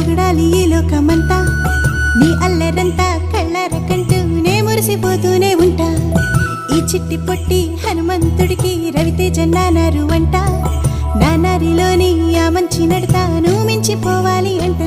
పొగడాలి ఈ లోకమంతా నీ అల్లరంతా కళ్ళారకంటూనే మురిసిపోతూనే ఉంటా ఈ చిట్టి పొట్టి హనుమంతుడికి రవితేజ నానారు అంట నానారిలోని ఆ మంచి నడతాను మించిపోవాలి అంట